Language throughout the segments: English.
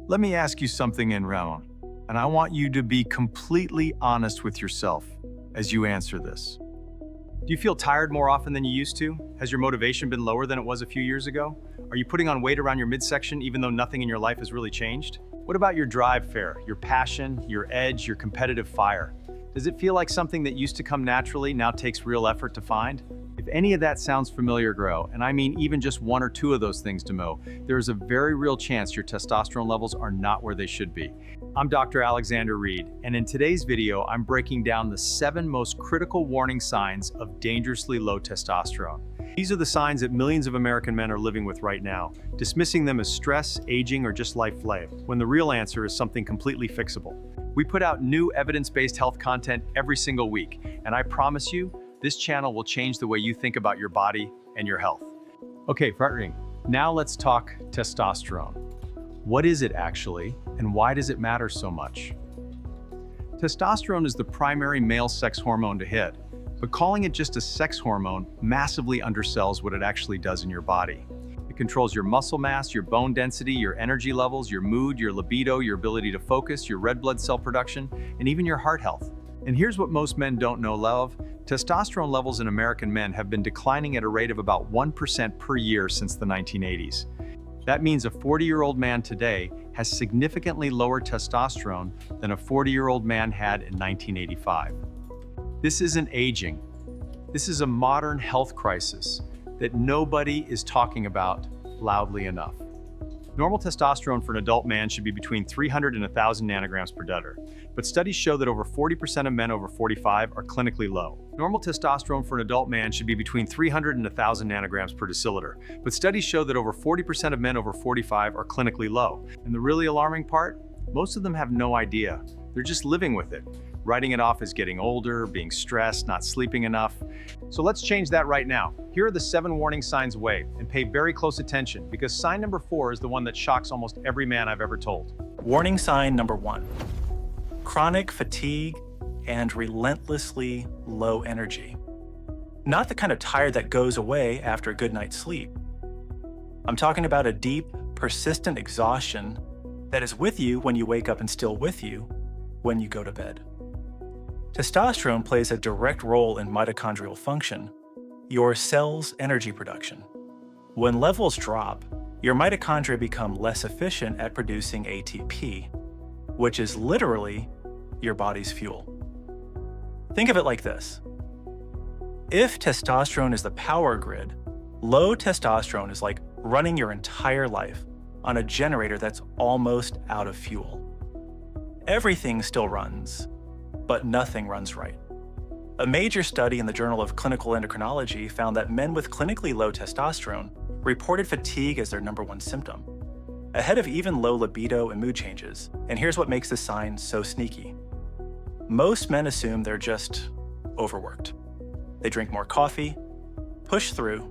Let me ask you something in Ramon, and I want you to be completely honest with yourself as you answer this. Do you feel tired more often than you used to? Has your motivation been lower than it was a few years ago? Are you putting on weight around your midsection even though nothing in your life has really changed? What about your drive fare, your passion, your edge, your competitive fire? Does it feel like something that used to come naturally now takes real effort to find? If any of that sounds familiar, Grow, and I mean even just one or two of those things, Demo, there is a very real chance your testosterone levels are not where they should be. I'm Dr. Alexander Reed, and in today's video, I'm breaking down the 7 most critical warning signs of dangerously low testosterone. These are the signs that millions of American men are living with right now, dismissing them as stress, aging, or just life flair, when the real answer is something completely fixable. We put out new evidence-based health content every single week, and I promise you, this channel will change the way you think about your body and your health. Okay, front ring. Now let's talk testosterone. What is it actually, and why does it matter so much? Testosterone is the primary male sex hormone to hit, but calling it just a sex hormone massively undersells what it actually does in your body. It controls your muscle mass, your bone density, your energy levels, your mood, your libido, your ability to focus, your red blood cell production, and even your heart health. And here's what most men don't know, love. Testosterone levels in American men have been declining at a rate of about 1% per year since the 1980s. That means a 40-year-old man today has significantly lower testosterone than a 40-year-old man had in 1985. This isn't aging. This is a modern health crisis that nobody is talking about loudly enough. Normal testosterone for an adult man should be between 300 and 1,000 nanograms per deciliter, but studies show that over 40% of men over 45 are clinically low. Normal testosterone for an adult man should be between 300 and 1,000 nanograms per deciliter, but studies show that over 40% of men over 45 are clinically low. And the really alarming part? Most of them have no idea. They're just living with it, writing it off as getting older, being stressed, not sleeping enough. So let's change that right now. Here are the 7 warning signs away, and pay very close attention because sign number 4 is the one that shocks almost every man I've ever told. Warning sign number 1, chronic fatigue and relentlessly low energy. Not the kind of tired that goes away after a good night's sleep. I'm talking about a deep, persistent exhaustion that is with you when you wake up and still with you when you go to bed. Testosterone plays a direct role in mitochondrial function, your cell's energy production. When levels drop, your mitochondria become less efficient at producing ATP, which is literally your body's fuel. Think of it like this. If testosterone is the power grid, low testosterone is like running your entire life on a generator that's almost out of fuel. Everything still runs, but nothing runs right. A major study in the Journal of Clinical Endocrinology found that men with clinically low testosterone reported fatigue as their #1 symptom, ahead of even low libido and mood changes. And here's what makes this sign so sneaky. Most men assume they're just overworked. They drink more coffee, push through,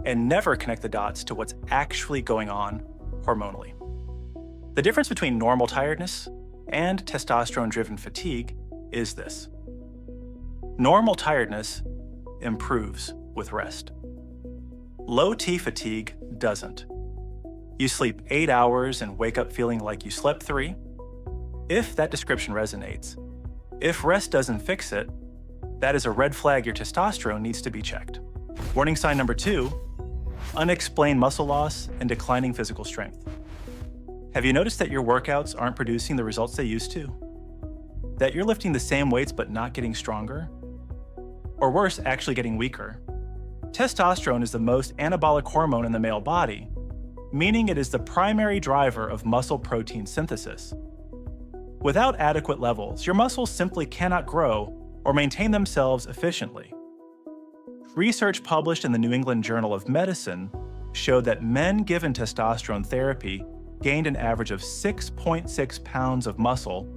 and never connect the dots to what's actually going on hormonally. The difference between normal tiredness and testosterone-driven fatigue is this. Normal tiredness improves with rest. Low T fatigue doesn't. You sleep 8 hours and wake up feeling like you slept 3. If that description resonates, if rest doesn't fix it, that is a red flag your testosterone needs to be checked. Warning sign number 2, unexplained muscle loss and declining physical strength. Have you noticed that your workouts aren't producing the results they used to? That you're lifting the same weights but not getting stronger? Or worse, actually getting weaker? Testosterone is the most anabolic hormone in the male body, meaning it is the primary driver of muscle protein synthesis. Without adequate levels, your muscles simply cannot grow or maintain themselves efficiently. Research published in the New England Journal of Medicine showed that men given testosterone therapy gained an average of 6.6 pounds of muscle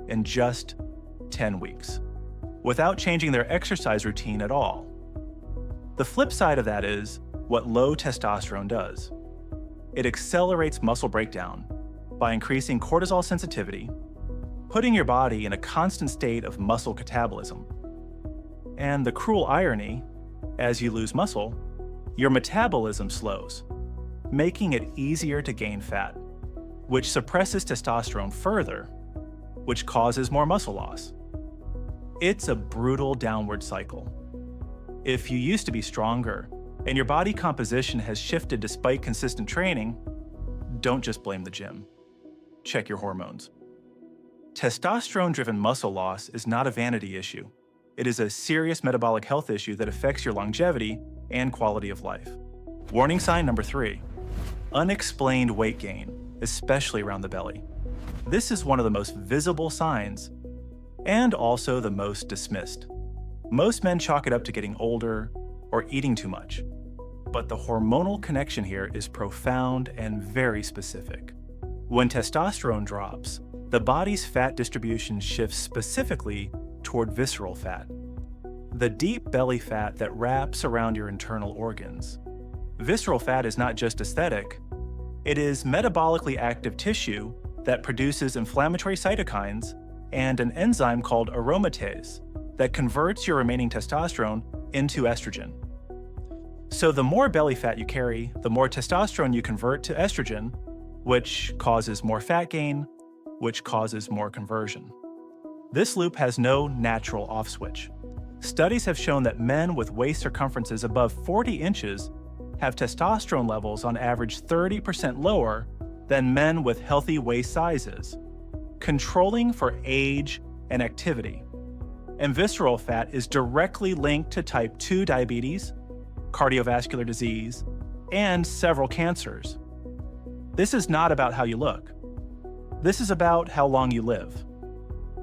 in just 10 weeks, without changing their exercise routine at all. The flip side of that is what low testosterone does. It accelerates muscle breakdown by increasing cortisol sensitivity, putting your body in a constant state of muscle catabolism. And the cruel irony, as you lose muscle, your metabolism slows, making it easier to gain fat. which suppresses testosterone further, which causes more muscle loss. It's a brutal downward cycle. If you used to be stronger and your body composition has shifted despite consistent training, don't just blame the gym. Check your hormones. Testosterone-driven muscle loss is not a vanity issue. It is a serious metabolic health issue that affects your longevity and quality of life. Warning sign number 3, unexplained weight gain, especially around the belly. This is one of the most visible signs and also the most dismissed. Most men chalk it up to getting older or eating too much. But the hormonal connection here is profound and very specific. When testosterone drops, the body's fat distribution shifts specifically toward visceral fat, the deep belly fat that wraps around your internal organs. Visceral fat is not just aesthetic, it is metabolically active tissue that produces inflammatory cytokines and an enzyme called aromatase that converts your remaining testosterone into estrogen. So the more belly fat you carry, the more testosterone you convert to estrogen, which causes more fat gain, which causes more conversion. This loop has no natural off switch. Studies have shown that men with waist circumferences above 40 inches have testosterone levels on average 30% lower than men with healthy waist sizes, controlling for age and activity. And visceral fat is directly linked to type 2 diabetes, cardiovascular disease, and several cancers. This is not about how you look. This is about how long you live.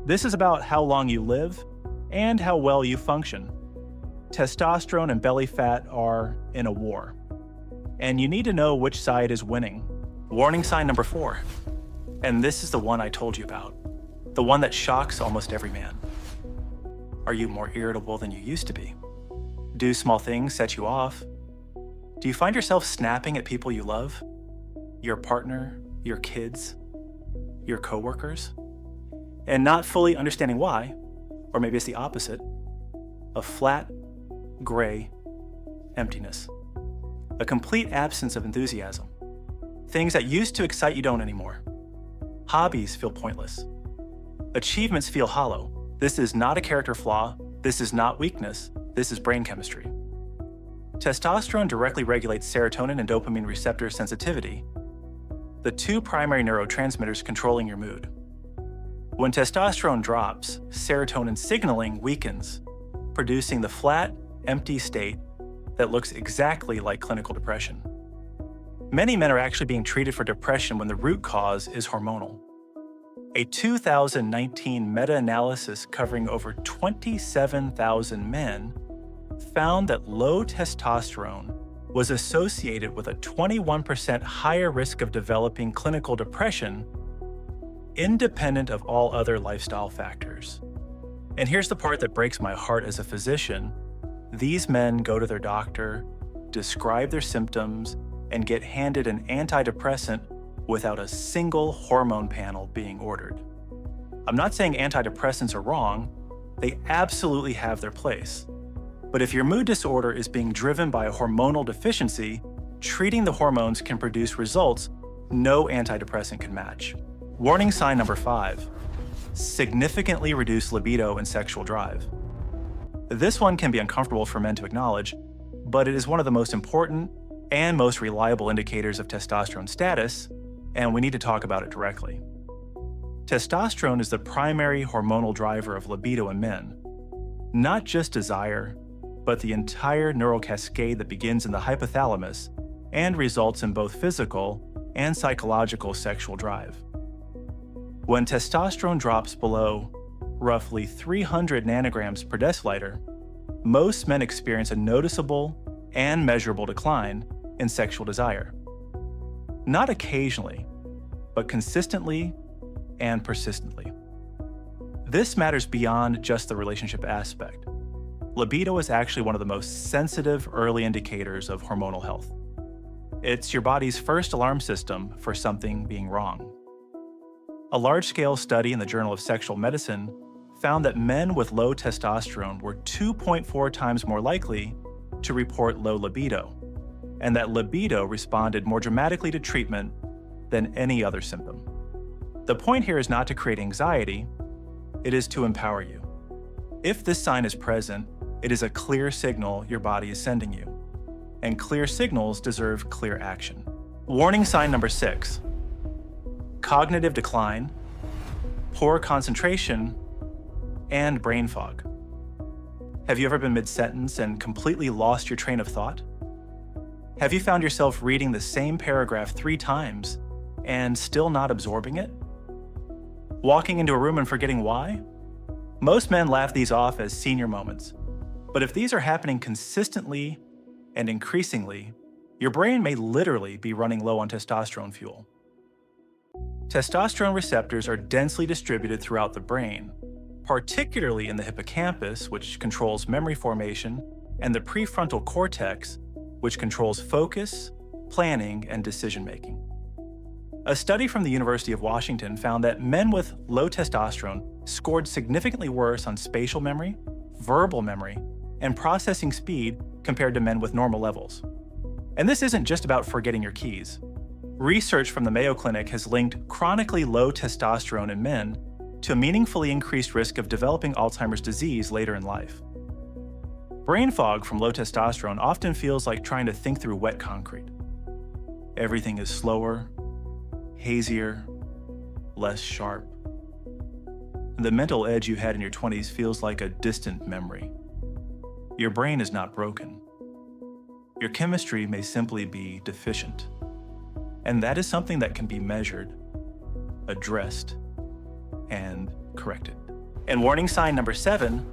This is about how long you live and how well you function. Testosterone and belly fat are in a war, and you need to know which side is winning. Warning sign number 4, and this is the one I told you about, the one that shocks almost every man. Are you more irritable than you used to be? Do small things set you off? Do you find yourself snapping at people you love? Your partner, your kids, your coworkers? And not fully understanding why, or maybe it's the opposite, a flat, gray emptiness. A complete absence of enthusiasm. Things that used to excite you don't anymore. Hobbies feel pointless. Achievements feel hollow. This is not a character flaw. This is not weakness. This is brain chemistry. Testosterone directly regulates serotonin and dopamine receptor sensitivity, the 2 primary neurotransmitters controlling your mood. When testosterone drops, serotonin signaling weakens, producing the flat, empty state that looks exactly like clinical depression. Many men are actually being treated for depression when the root cause is hormonal. A 2019 meta-analysis covering over 27,000 men found that low testosterone was associated with a 21% higher risk of developing clinical depression, independent of all other lifestyle factors. And here's the part that breaks my heart as a physician. These men go to their doctor, describe their symptoms, and get handed an antidepressant without a single hormone panel being ordered. I'm not saying antidepressants are wrong, they absolutely have their place. But if your mood disorder is being driven by a hormonal deficiency, treating the hormones can produce results no antidepressant can match. Warning sign number 5, significantly reduced libido and sexual drive. This one can be uncomfortable for men to acknowledge, but it is one of the most important and most reliable indicators of testosterone status, and we need to talk about it directly. Testosterone is the primary hormonal driver of libido in men. Not just desire, but the entire neural cascade that begins in the hypothalamus and results in both physical and psychological sexual drive. When testosterone drops below roughly 300 nanograms per deciliter, most men experience a noticeable and measurable decline in sexual desire. Not occasionally, but consistently and persistently. This matters beyond just the relationship aspect. Libido is actually one of the most sensitive early indicators of hormonal health. It's your body's first alarm system for something being wrong. A large-scale study in the Journal of Sexual Medicine found that men with low testosterone were 2.4 times more likely to report low libido, and that libido responded more dramatically to treatment than any other symptom. The point here is not to create anxiety, it is to empower you. If this sign is present, it is a clear signal your body is sending you. And clear signals deserve clear action. Warning sign number 6. Cognitive decline, poor concentration, and brain fog. Have you ever been mid-sentence and completely lost your train of thought? Have you found yourself reading the same paragraph 3 times and still not absorbing it? Walking into a room and forgetting why? Most men laugh these off as senior moments, but if these are happening consistently and increasingly, your brain may literally be running low on testosterone fuel. Testosterone receptors are densely distributed throughout the brain, particularly in the hippocampus, which controls memory formation, and the prefrontal cortex, which controls focus, planning, and decision-making. A study from the University of Washington found that men with low testosterone scored significantly worse on spatial memory, verbal memory, and processing speed compared to men with normal levels. And this isn't just about forgetting your keys. Research from the Mayo Clinic has linked chronically low testosterone in men to a meaningfully increased risk of developing Alzheimer's disease later in life. Brain fog from low testosterone often feels like trying to think through wet concrete. Everything is slower, hazier, less sharp. The mental edge you had in your 20s feels like a distant memory. Your brain is not broken. Your chemistry may simply be deficient. And that is something that can be measured, addressed, and corrected. And warning sign number 7,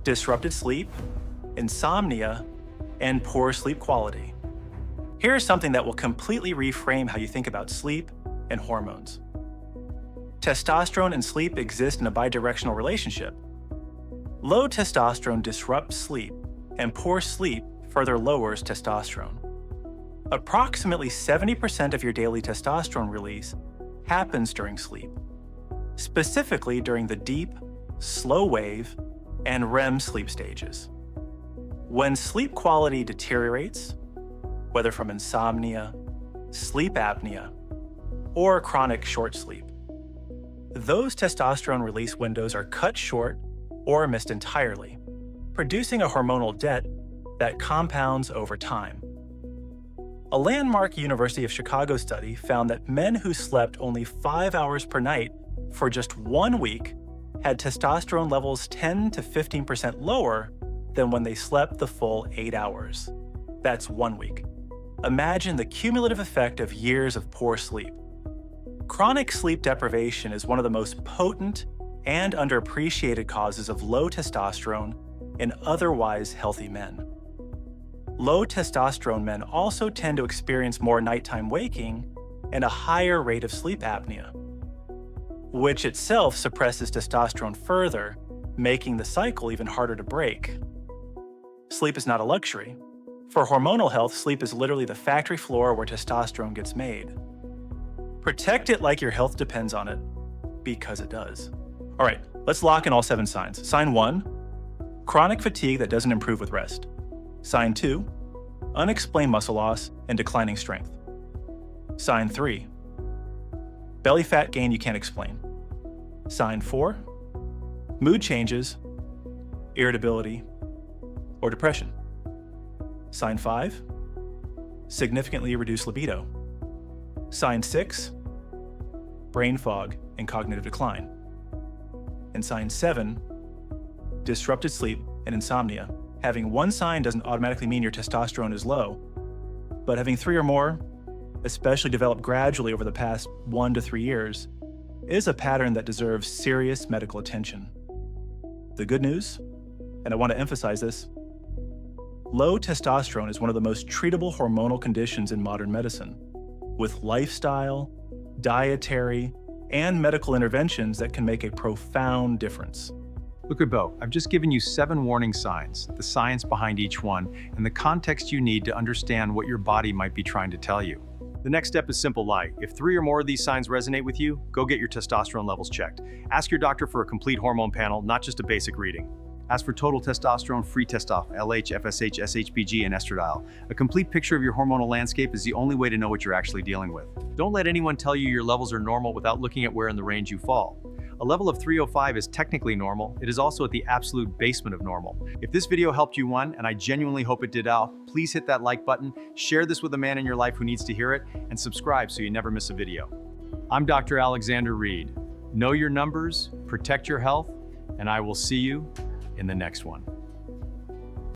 disrupted sleep, insomnia, and poor sleep quality. Here is something that will completely reframe how you think about sleep and hormones. Testosterone and sleep exist in a bidirectional relationship. Low testosterone disrupts sleep, and poor sleep further lowers testosterone. Approximately 70% of your daily testosterone release happens during sleep, specifically during the deep, slow wave, and REM sleep stages. When sleep quality deteriorates, whether from insomnia, sleep apnea, or chronic short sleep, those testosterone release windows are cut short or missed entirely, producing a hormonal debt that compounds over time. A landmark University of Chicago study found that men who slept only 5 hours per night for just 1 week had testosterone levels 10 to 15% lower than when they slept the full 8 hours. That's 1 week. Imagine the cumulative effect of years of poor sleep. Chronic sleep deprivation is one of the most potent and underappreciated causes of low testosterone in otherwise healthy men. Low testosterone men also tend to experience more nighttime waking and a higher rate of sleep apnea, which itself suppresses testosterone further, making the cycle even harder to break. Sleep is not a luxury. For hormonal health, sleep is literally the factory floor where testosterone gets made. Protect it like your health depends on it, because it does. All right, let's lock in all 7 signs. Sign 1, chronic fatigue that doesn't improve with rest. Sign 2, unexplained muscle loss and declining strength. Sign 3, belly fat gain you can't explain. Sign 4, mood changes, irritability, or depression. Sign 5, significantly reduced libido. Sign 6, brain fog and cognitive decline. And sign 7, disrupted sleep and insomnia. Having 1 sign doesn't automatically mean your testosterone is low, but having 3 or more, especially developed gradually over the past 1 to 3 years, is a pattern that deserves serious medical attention. The good news, and I want to emphasize this, low testosterone is one of the most treatable hormonal conditions in modern medicine, with lifestyle, dietary, and medical interventions that can make a profound difference. Look at Bo, I've just given you 7 warning signs, the science behind each one, and the context you need to understand what your body might be trying to tell you. The next step is simple light. If 3 or more of these signs resonate with you, go get your testosterone levels checked. Ask your doctor for a complete hormone panel, not just a basic reading. Ask for total testosterone, free testosterone, LH, FSH, SHBG, and estradiol. A complete picture of your hormonal landscape is the only way to know what you're actually dealing with. Don't let anyone tell you your levels are normal without looking at where in the range you fall. A level of 305 is technically normal. It is also at the absolute basement of normal. If this video helped you, and I genuinely hope it did out, please hit that like button, share this with a man in your life who needs to hear it, and subscribe so you never miss a video. I'm Dr. Alexander Reed. Know your numbers, protect your health, and I will see you in the next one.